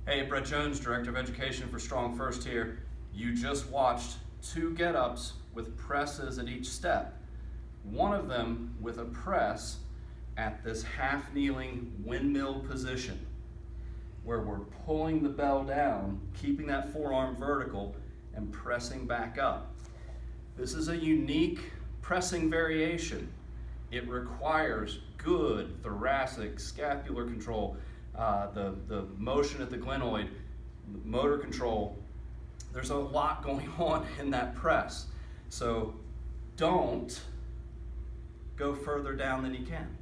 Hey, Brett Jones, Director of Education for StrongFirst here. You just watched 2 get-ups with presses at each step. One of them with a press at this half-kneeling windmill position, where we're pulling the bell down, keeping that forearm vertical, and pressing back up. This is a unique pressing variation. It requires good thoracic scapular control, the motion at the glenoid, motor control. There's a lot going on in that press. So don't go further down than you can.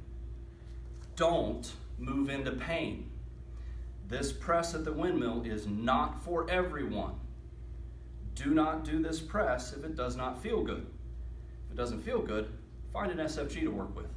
Don't move into pain. This press at the windmill is not for everyone. Do not do this press if it does not feel good. If it doesn't feel good, find an SFG to work with.